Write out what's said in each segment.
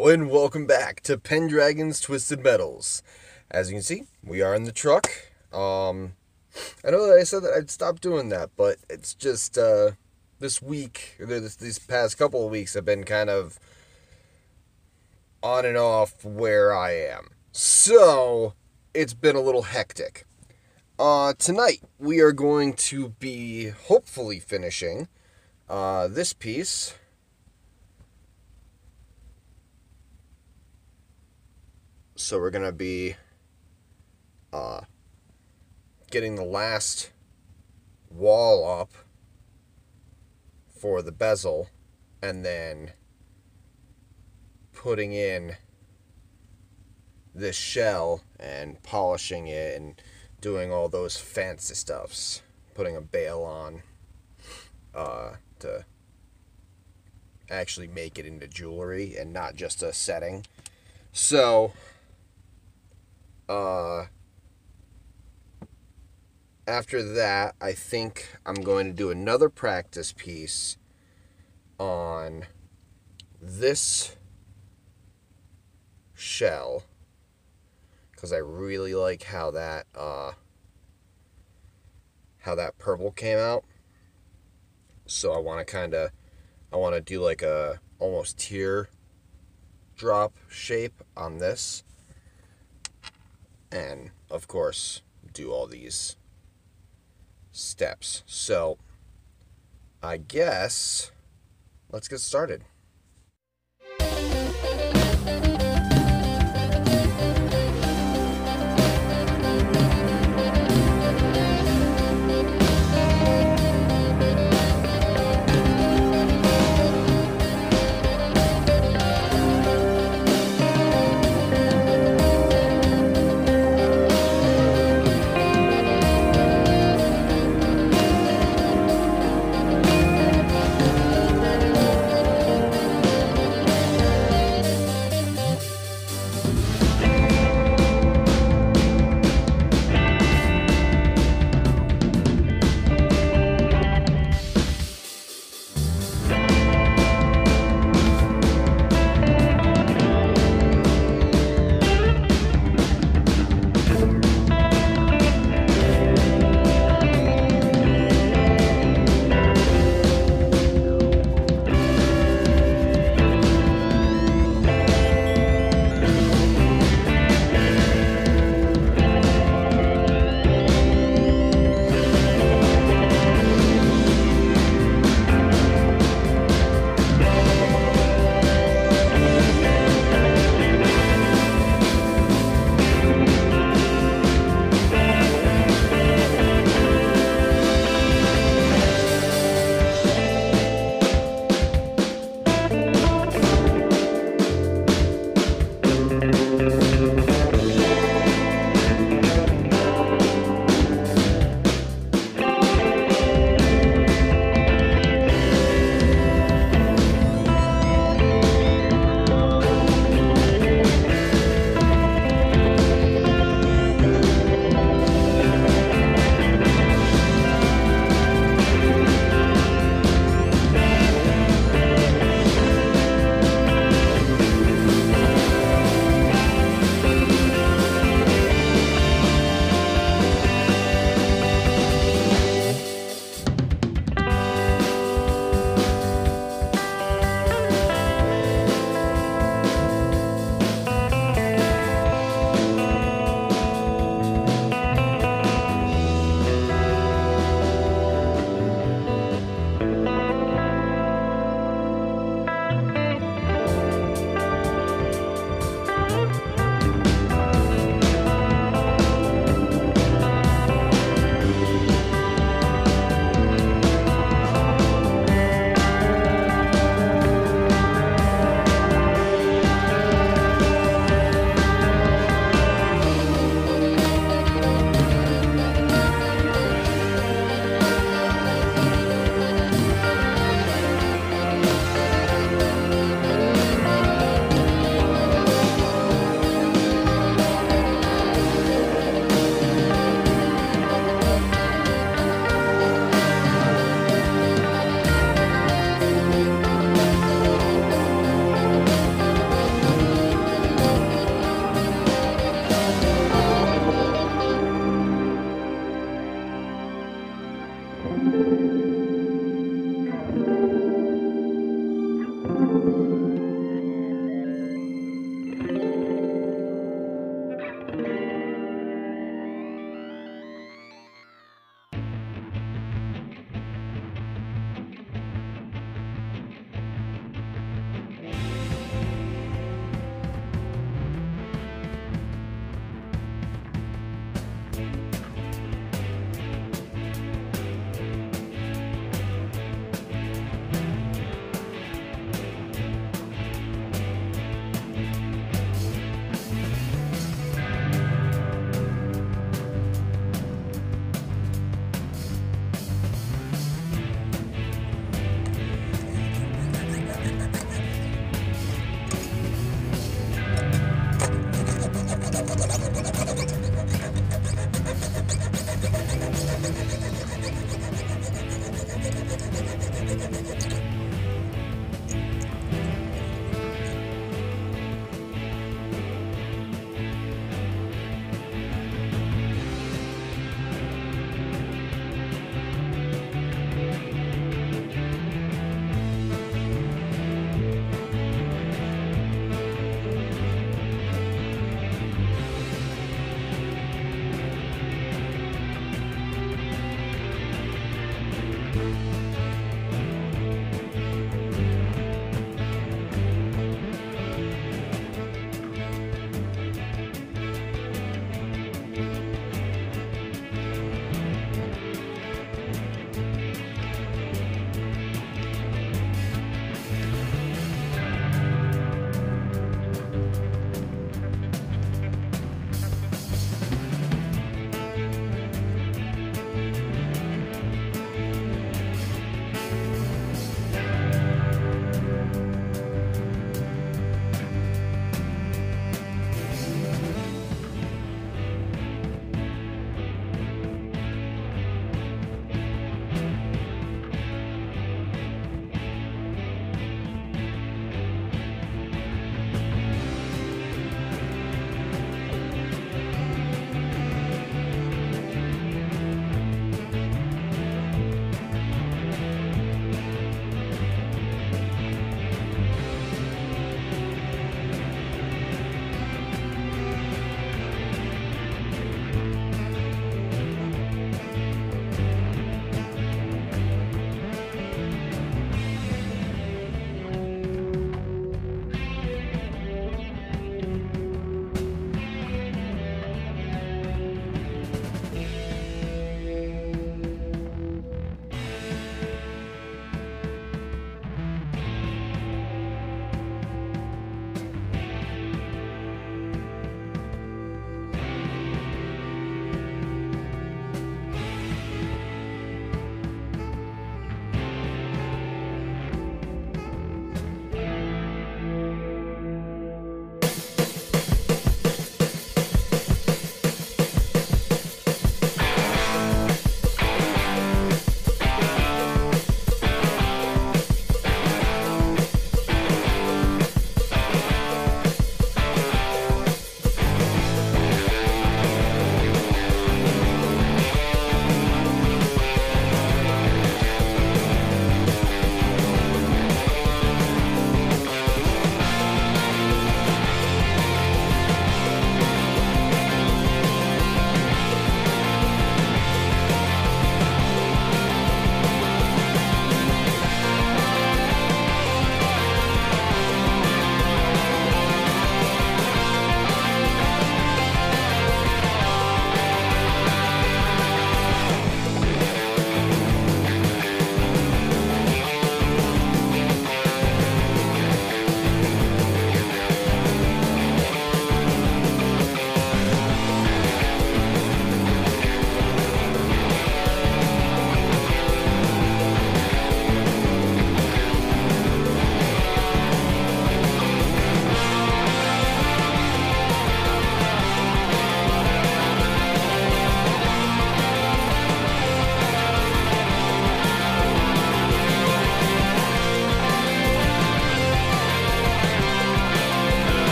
Hello and welcome back to Pendragon's Twisted Metals. As you can see, we are in the truck. I know that I said that I'd stop doing that, but it's just this week, these past couple of weeks have been kind of on and off where I am. So, it's been a little hectic. Tonight, we are going to be hopefully finishing this piece. So we're going to be getting the last wall up for the bezel and then putting in this shell and polishing it and doing all those fancy stuffs. Putting a bail on to actually make it into jewelry and not just a setting. So after that, I think I'm going to do another practice piece on this shell because I really like how that purple came out. So I want to do like a almost tear drop shape on this. And, of course, do all these steps. So, I guess, let's get started.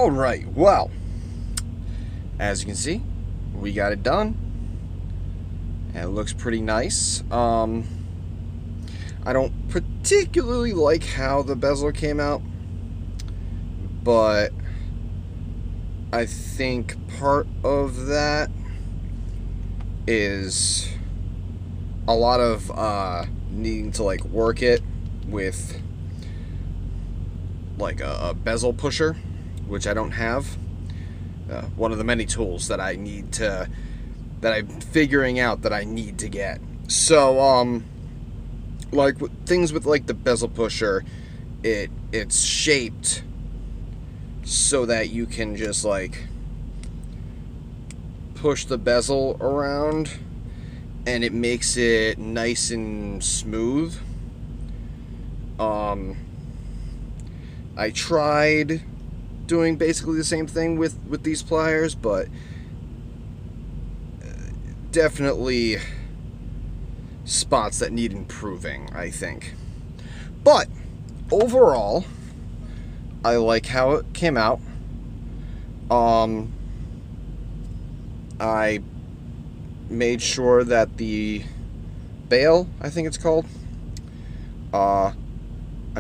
Alright, well, as you can see, we got it done. And it looks pretty nice. I don't particularly like how the bezel came out, but I think part of that is a lot of needing to like work it with like a bezel pusher, which I don't have. One of the many tools that I need to, that I'm figuring out that I need to get. So like things with like the bezel pusher, it's shaped so that you can just like push the bezel around and it makes it nice and smooth. I tried doing basically the same thing with these pliers, but definitely spots that need improving, I think. But overall, I like how it came out. I made sure that the bail, I think it's called, I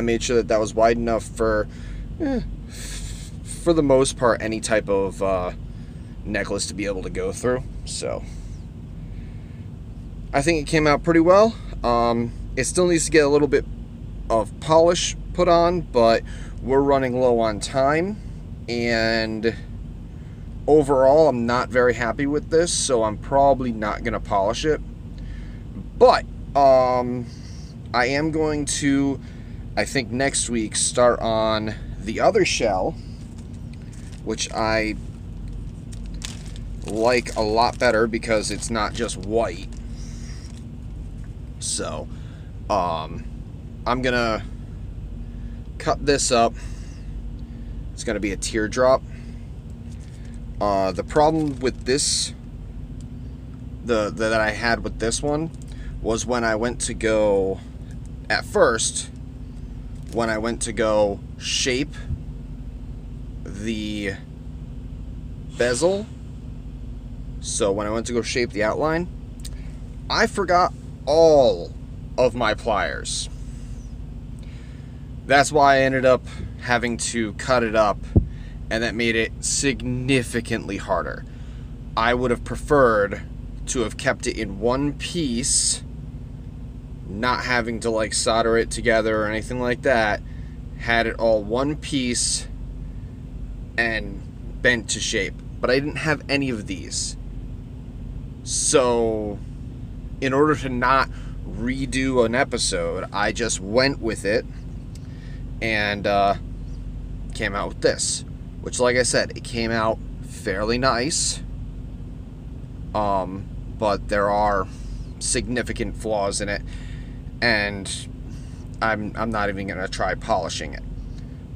made sure that that was wide enough for the most part, any type of necklace to be able to go through. So I think it came out pretty well. It still needs to get a little bit of polish put on, but we're running low on time, and overall I'm not very happy with this, so I'm probably not gonna polish it. But I am going to, I think next week, start on the other shell, which I like a lot better because it's not just white. So I'm gonna cut this up. It's gonna be a teardrop. The problem with this, that I had with this one, was when I went to go, at first, when I went to go shape the bezel, so when I went to go shape the outline, I forgot all of my pliers. That's why I ended up having to cut it up, and that made it significantly harder. I would have preferred to have kept it in one piece, not having to like solder it together or anything like that, had it all one piece and bent to shape. But I didn't have any of these. So in order to not redo an episode, I just went with it and came out with this, which, like I said, it came out fairly nice, but there are significant flaws in it, and I'm not even gonna try polishing it.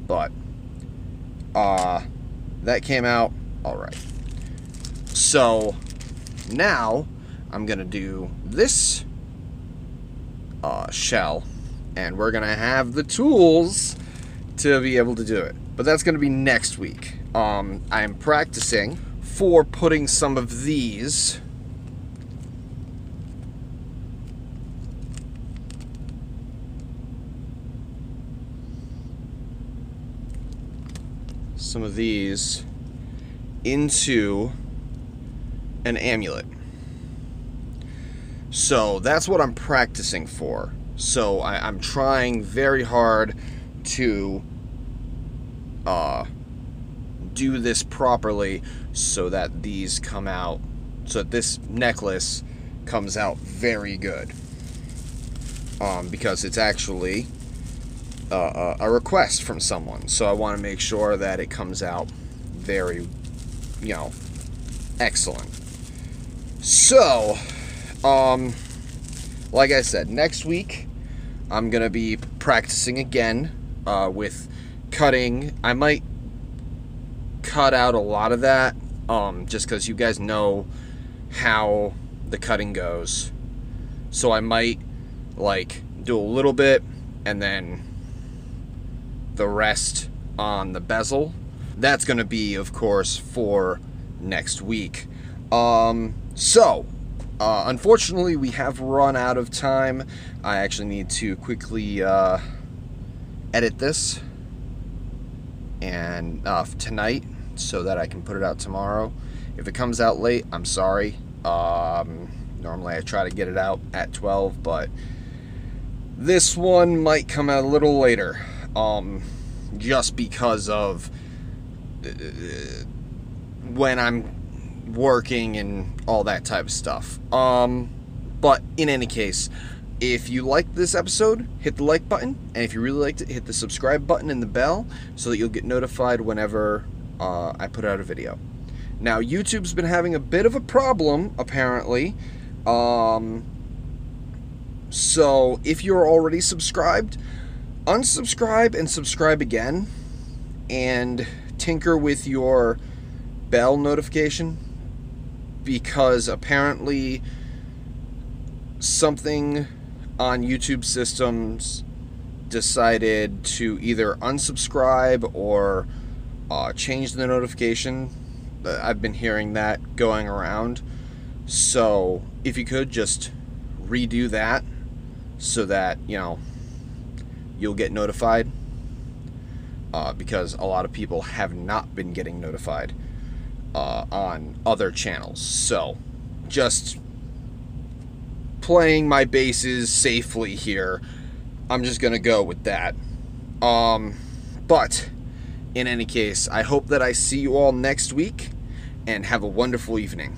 But that came out all right. So now I'm gonna do this shell, and we're gonna have the tools to be able to do it. But that's gonna be next week. I'm practicing for putting some of these into an amulet. So that's what I'm practicing for. So I'm trying very hard to do this properly so that these come out, so that this necklace comes out very good, because it's actually a request from someone, so I want to make sure that it comes out very, excellent. So like I said, next week I'm gonna be practicing again with cutting. I might cut out a lot of that, just because you guys know how the cutting goes. So I might like do a little bit and then the rest on the bezel. that's going to be, of course, for next week. Unfortunately, we have run out of time. I actually need to quickly edit this and tonight so that I can put it out tomorrow. If it comes out late, I'm sorry. Normally I try to get it out at 12, but this one might come out a little later, just because of when I'm working and all that type of stuff. But in any case, if you liked this episode, hit the like button, and if you really liked it, hit the subscribe button and the bell so that you'll get notified whenever I put out a video. Now, YouTube's been having a bit of a problem, apparently. So if you're already subscribed, unsubscribe and subscribe again, and tinker with your bell notification, because apparently something on YouTube systems decided to either unsubscribe or change the notification. I've been hearing that going around. So if you could just redo that so that, you know, you'll get notified, because a lot of people have not been getting notified on other channels. So just playing my bases safely here, I'm just gonna go with that. But in any case, I hope that I see you all next week, and have a wonderful evening.